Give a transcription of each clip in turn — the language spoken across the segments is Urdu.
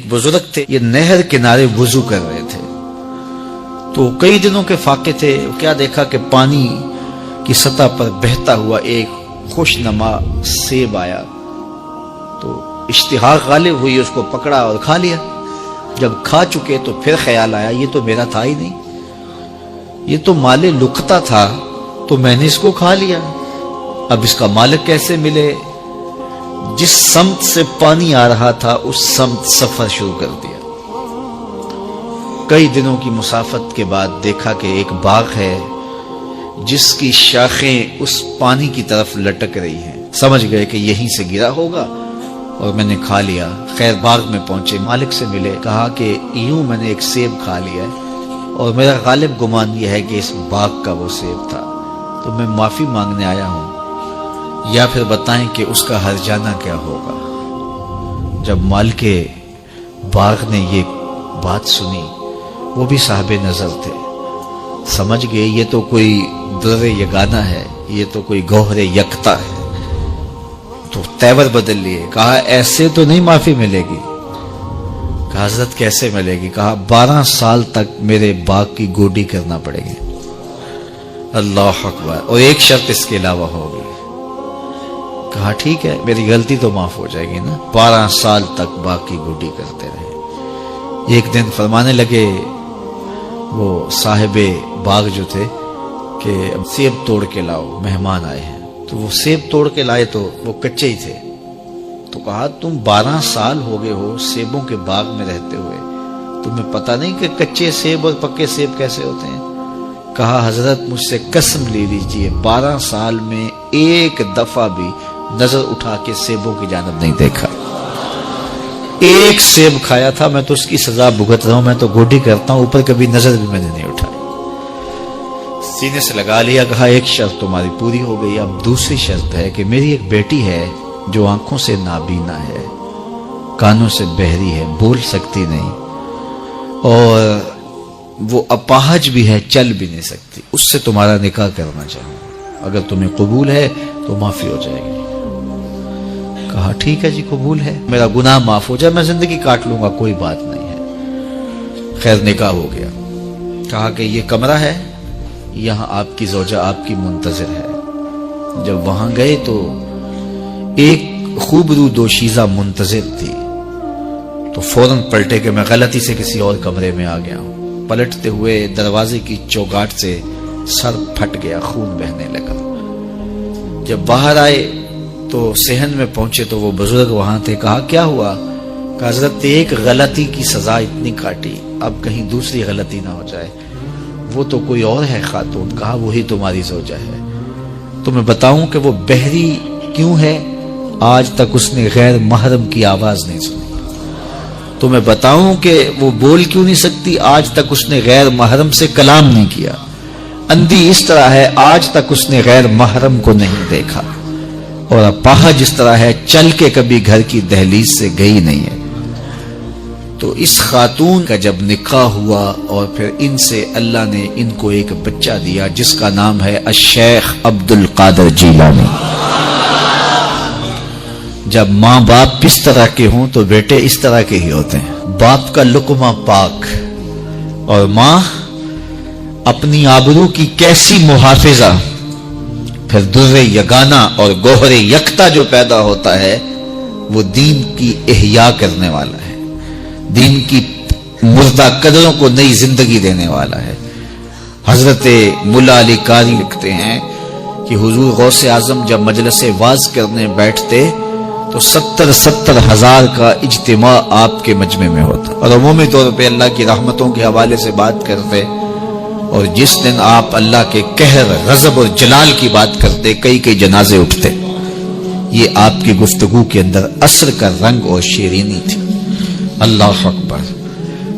بزرگ تھے، یہ نہر کنارے وضو کر رہے تھے، تو کئی دنوں کے فاقے تھے۔ کیا دیکھا کہ پانی کی سطح پر بہتا ہوا ایک خوش نما سیب آیا، تو اشتہاق غالب ہوئی، اس کو پکڑا اور کھا لیا۔ جب کھا چکے تو پھر خیال آیا یہ تو میرا تھا ہی نہیں، یہ تو مال لقطہ تھا، تو میں نے اس کو کھا لیا، اب اس کا مالک کیسے ملے؟ جس سمت سے پانی آ رہا تھا اس سمت سفر شروع کر دیا۔ کئی دنوں کی مسافت کے بعد دیکھا کہ ایک باغ ہے جس کی شاخیں اس پانی کی طرف لٹک رہی ہیں۔ سمجھ گئے کہ یہیں سے گرا ہوگا اور میں نے کھا لیا۔ خیر باغ میں پہنچے، مالک سے ملے، کہا کہ یوں میں نے ایک سیب کھا لیا ہے اور میرا غالب گمان یہ ہے کہ اس باغ کا وہ سیب تھا، تو میں معافی مانگنے آیا ہوں، یا پھر بتائیں کہ اس کا ہرجانہ کیا ہوگا۔ جب مالک باغ نے یہ بات سنی، وہ بھی صاحب نظر تھے، سمجھ گئے یہ تو کوئی در یگانہ ہے، یہ تو کوئی گوہر یکتا ہے، تو تیور بدل لیے۔ کہا ایسے تو نہیں معافی ملے گی۔ کہا حضرت کیسے ملے گی؟ کہا 12 سال تک میرے باغ کی گوڈی کرنا پڑے گی۔ اللہ اکبر، اور ایک شرط اس کے علاوہ ہوگی۔ کہا ٹھیک ہے، میری غلطی تو معاف ہو جائے گی نا۔ 12 سال تک باغ کی گوڈی کرتے رہے۔ ایک دن فرمانے لگے وہ صاحب باغ جو تھے کہ سیب توڑ کے لاؤ، مہمان آئے ہیں۔ تو وہ سیب توڑ کے لائے تو وہ کچے ہی تھے، تو کہا تم 12 سال ہو گئے ہو سیبوں کے باغ میں رہتے ہوئے، تمہیں پتہ نہیں کہ کچے سیب اور پکے سیب کیسے ہوتے ہیں؟ کہا حضرت مجھ سے قسم لے لیجئے 12 سال میں ایک دفعہ بھی نظر اٹھا کے سیبوں کی جانب نہیں دیکھا۔ ایک سیب کھایا تھا، میں تو اس کی سزا بھگت رہا ہوں، میں تو گوڈی کرتا ہوں، اوپر کبھی نظر بھی میں نے نہیں اٹھائی۔ سینے سے لگا لیا، کہا ایک شرط تمہاری پوری ہو گئی، اب دوسری شرط ہے کہ میری ایک بیٹی ہے جو آنکھوں سے نابینا ہے، کانوں سے بہری ہے، بول سکتی نہیں، اور وہ اپاہج بھی ہے، چل بھی نہیں سکتی، اس سے تمہارا نکاح کرنا چاہوں، اگر تمہیں قبول ہے تو معافی ہو جائے گی۔ کہا ٹھیک ہے جی قبول ہے، میرا گناہ معاف ہو جائے، میں زندگی کاٹ لوں گا، کوئی بات نہیں ہے۔ خیر نکاح ہو گیا۔ کہا کہ یہ کمرہ ہے، یہاں آپ کی زوجہ آپ کی منتظر ہے۔ جب وہاں گئے تو ایک خوبرو دوشیزہ منتظر تھی، تو فوراً پلٹے کہ میں غلطی سے کسی اور کمرے میں آ گیا ہوں۔ پلٹتے ہوئے دروازے کی چوگاٹ سے سر پھٹ گیا، خون بہنے لگا۔ جب باہر آئے تو صحن میں پہنچے تو وہ بزرگ وہاں تھے۔ کہا کیا ہوا؟ کہ حضرت ایک غلطی کی سزا اتنی کاٹی، اب کہیں دوسری غلطی نہ ہو جائے، وہ تو کوئی اور ہے خاتون۔ کہا وہی تمہاری زوجہ ہے۔ تو میں بتاؤں کہ وہ بہری کیوں ہے؟ آج تک اس نے غیر محرم کی آواز نہیں سنی۔ تو میں بتاؤں کہ وہ بول کیوں نہیں سکتی؟ آج تک اس نے غیر محرم سے کلام نہیں کیا۔ اندھی اس طرح ہے، آج تک اس نے غیر محرم کو نہیں دیکھا، اور اپاہج اس طرح ہے، چل کے کبھی گھر کی دہلیز سے گئی نہیں ہے۔ تو اس خاتون کا جب نکاح ہوا اور پھر ان سے اللہ نے ان کو ایک بچہ دیا جس کا نام ہے الشیخ عبد القادر جیلانی۔ جب ماں باپ اس طرح کے ہوں تو بیٹے اس طرح کے ہی ہوتے ہیں۔ باپ کا لقمہ پاک اور ماں اپنی آبرو کی کیسی محافظہ، پھر در یگانہ اور گوہر یکتا جو پیدا ہوتا ہے وہ دین کی احیاء کرنے والا ہے، دین کی مردہ قدروں کو نئی زندگی دینے والا ہے۔ حضرت ملا علی قاری لکھتے ہیں کہ حضور غوث اعظم جب مجلس واعظ کرنے بیٹھتے تو 70 ہزار کا اجتماع آپ کے مجمع میں ہوتا، اور عمومی طور پہ اللہ کی رحمتوں کے حوالے سے بات کرتے، اور جس دن آپ اللہ کے قہر، غضب اور جلال کی بات کرتے کئی جنازے اٹھتے۔ یہ آپ کی گفتگو کے اندر عصر کا رنگ اور شیرینی تھی۔ اللہ اکبر۔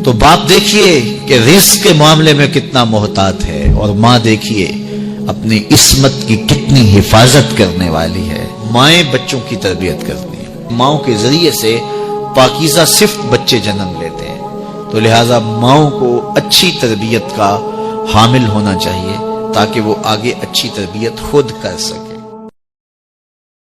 تو باپ دیکھیے کہ رزق کے معاملے میں کتنا محتاط ہے، اور ماں دیکھیے اپنی عصمت کی کتنی حفاظت کرنے والی ہے۔ مائیں بچوں کی تربیت کرتی ہیں، ماؤں کے ذریعے سے پاکیزہ صفت بچے جنم لیتے ہیں، تو لہٰذا ماؤں کو اچھی تربیت کا حامل ہونا چاہیے تاکہ وہ آگے اچھی تربیت خود کر سکے۔